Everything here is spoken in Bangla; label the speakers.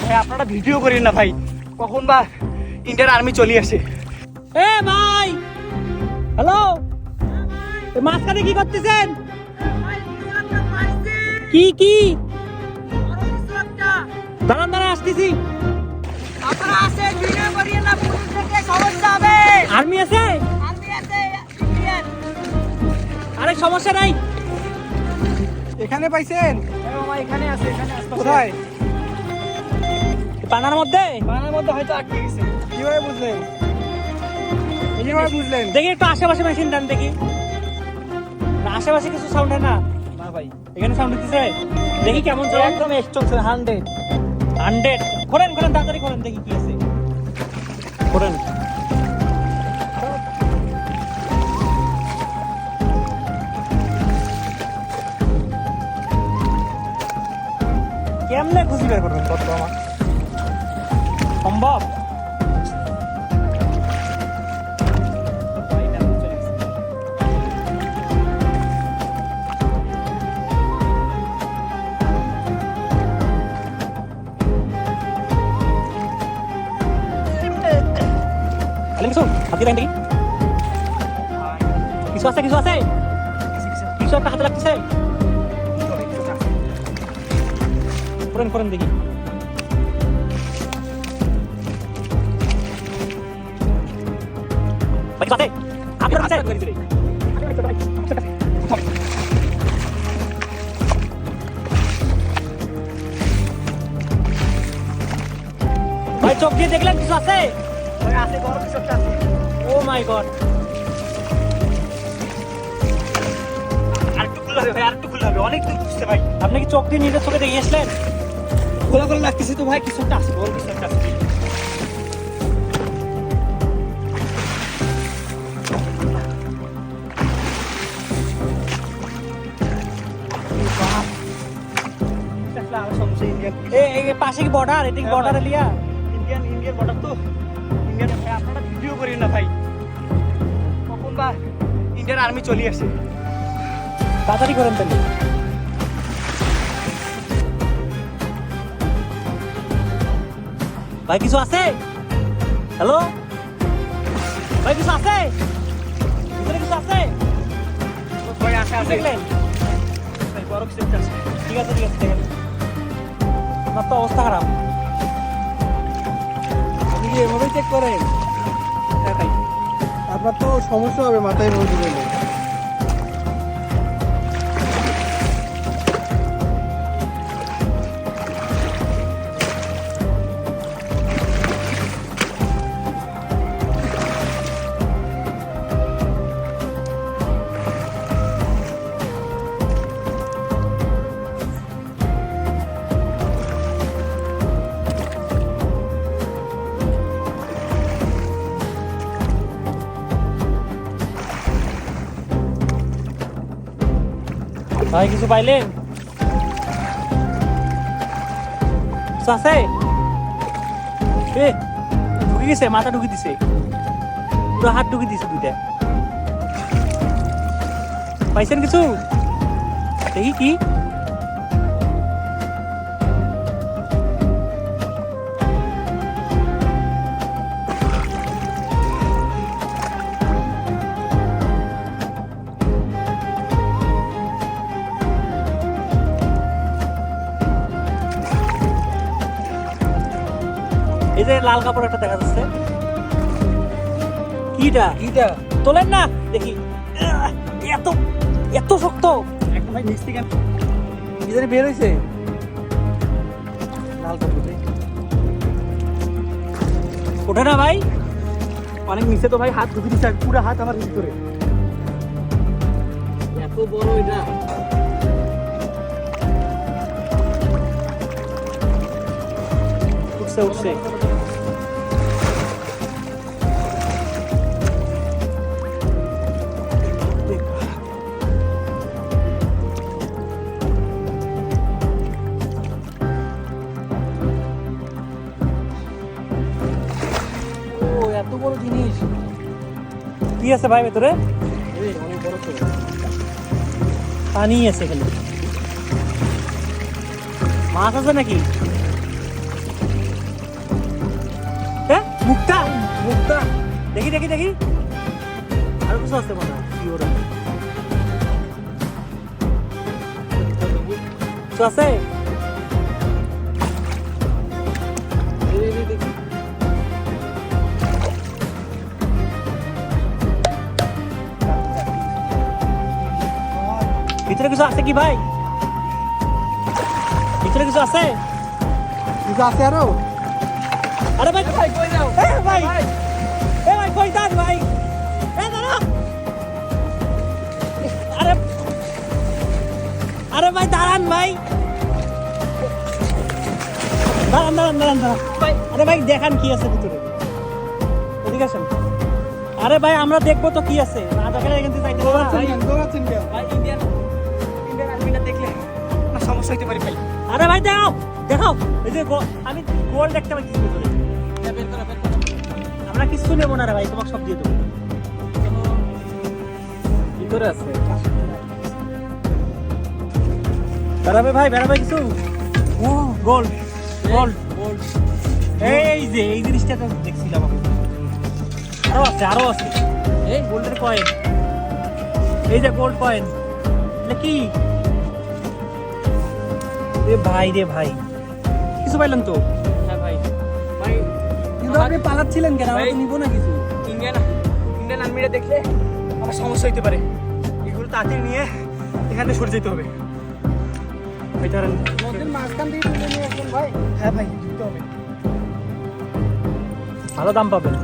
Speaker 1: ভাই আপনারা ভিডিও করেন না ভাই, কখন বা ইন্ডিয়ান আর্মি চলে আসে।
Speaker 2: এ ভাই, হ্যালো, মাঝখানে কি করতেছেন? কি কি দাঁড়ান দাঁড়ান, আসতেছি। আর্মি আছে? আরে সমস্যা নাই।
Speaker 1: এখানে পাইছেন? এখানে আছে, কোথায়?
Speaker 2: পানার মধ্যে
Speaker 1: হয়তো আটকে গেছে। কিভাবে বুঝলেন?
Speaker 2: দেখি একটু আশেপাশে মেশিন দেন দেখি। না, আশেপাশে কিছু সাউন্ড হয় না?
Speaker 1: না ভাই,
Speaker 2: এখানে সাউন্ড হচ্ছে, দেখি কেমন চলে।
Speaker 1: একদম চলছে 100।
Speaker 2: করেন তাড়াতাড়ি করেন, দেখি কি আছে। করেন। কেমনে খুঁজি বের করবেন কত আমার সম্ভব? কিছু হাতে দেখি, কিছু আছে কিছু একটা হাতে লাগছে। করেন দেখি। আছে আপনার কাছে? ভাই চোখ দিয়ে দেখলেন কিছু আছে?
Speaker 1: আছে, বড় কিছু একটা আছে।
Speaker 2: ও মাই গড,
Speaker 1: আরেকটু খুললে হবে ভাই, আরেকটু খুললে হবে, অনেক দূর বুঝতে ভাই।
Speaker 2: আপনি কি চোখ দিয়ে নিজের চোখে দেখে আসলেন?
Speaker 1: খোলা লাগতেছে তো ভাই, কিছু একটা আছে, বড় কিছু একটা আছে।
Speaker 2: পাশে কি বর্ডার? এটা কি বর্ডার এরিয়া?
Speaker 1: ইন্ডিয়ান বর্ডার তো। ইন্ডিয়ান ভাই আপনারা ভিডিও করেন না ভাই, কখন বা ইন্ডিয়ান আর্মি চলে আসে।
Speaker 2: তাড়াতাড়ি করেন তাহলে। ভাই কিছু আছে? হ্যালো ভাই, কিছু আছে? ভিতরে কিছু আছে?
Speaker 1: ভাই আছে
Speaker 2: দেখলেন?
Speaker 1: ভাই, বড় কিছু একটা আছে।
Speaker 2: ঠিক আছে দেখেন। আপনার তো অবস্থা খারাপ।
Speaker 1: আপনি কি এভাবে চেক করেন?
Speaker 2: হ্যাঁ ভাই,
Speaker 1: আপনার তো সমস্যা হবে মাথায় বলতে গেলে।
Speaker 2: ভাই কিছু পাইলেন? কিছু আছে? এ ঢুকে গেছে, মাথা ঢুকে দিছে, পুরো হাত ঢুকে দিছে দুইটা। পাইছেন কিছু? দেখি কি। এই যে লাল কাপড় একটা দেখা যাচ্ছে, কিটা তোলেন না দেখি। এত এত শক্ত,
Speaker 1: একদম ভাই নিচ থেকে কি জানি বের হয়েছে লাল কাপড়ে।
Speaker 2: ওঠে না ভাই?
Speaker 1: অনেক নিচে তো ভাই, হাত ঢুকে দিচ্ছে, পুরো হাত আমার ভিতরে।
Speaker 2: এত বড় এটা? উঠছে এত বড় জিনিস। কি আছে ভাই ভেতরে?
Speaker 1: অনেক বড় তো।
Speaker 2: পানি আছে এখানে। মাছ আছে নাকি? দেখি দেখি আর কিছু আছে মনে হয় কি ওরা কিছু আছে দেখি ভিতরে কিছু আছে কি ভাই ভিতরে কিছু আছে
Speaker 3: আরো
Speaker 2: আরে ভাই
Speaker 1: ভাই কই যাও
Speaker 2: এ ভাই এ ভাই কই যান ভাই এ দাঁড়া আরে আরে ভাই দাঁড়ান ভাই দাঁড়ান
Speaker 1: ভাই
Speaker 2: আরে ভাই দেখান কি আছে ভিতরে এদিকে আসেন আরে ভাই আমরা দেখবো তো কি আছে না দেখালে এখান থেকে যাইতে পারবো না ভাই
Speaker 3: দৌড়াচ্ছেন কেন?
Speaker 1: ভাই ইন্ডিয়ান আর্মিটা দেখলে না সমস্যা হইতে পারে ভাই
Speaker 2: আরে ভাই দেখাও দেখাও এই যে আমি গোল দেখতে পাচ্ছি ভিতরে
Speaker 1: বের করো
Speaker 2: আমরা কিছু নেবো না রে ভাই তোমাকে সব দিয়ে দেবো
Speaker 1: ভিতরে আছে
Speaker 2: বেড়াবে কিছু ও গোল্ড গোল্ড
Speaker 1: গোল্ড
Speaker 2: এই যে এই জিনিসটা তো দেখছিলাম আমি আরো আছে এই গোল্ডের কয়েন এই যে গোল্ড কয়েন এটা কি রে ভাই কিছু পাইলেন তো
Speaker 1: হ্যাঁ ভাই ভাই
Speaker 3: কিন্তু আপনি পালাচ্ছিলেন কেন? আমরা তো নিবো না কিছু।
Speaker 1: ইন্ডিয়ান আর্মিটা দেখলে আমার সমস্যা হইতে পারে এগুলো তাড়াতাড়ি নিয়ে এখান থেকে সরে যেতে হবে ভাই ধরেন
Speaker 3: নদীর মাঝখান থেকে তুলে নিয়ে আসবেন ভাই।
Speaker 1: হ্যাঁ ভাই দিতে হবে
Speaker 2: ভালো দাম পাবেন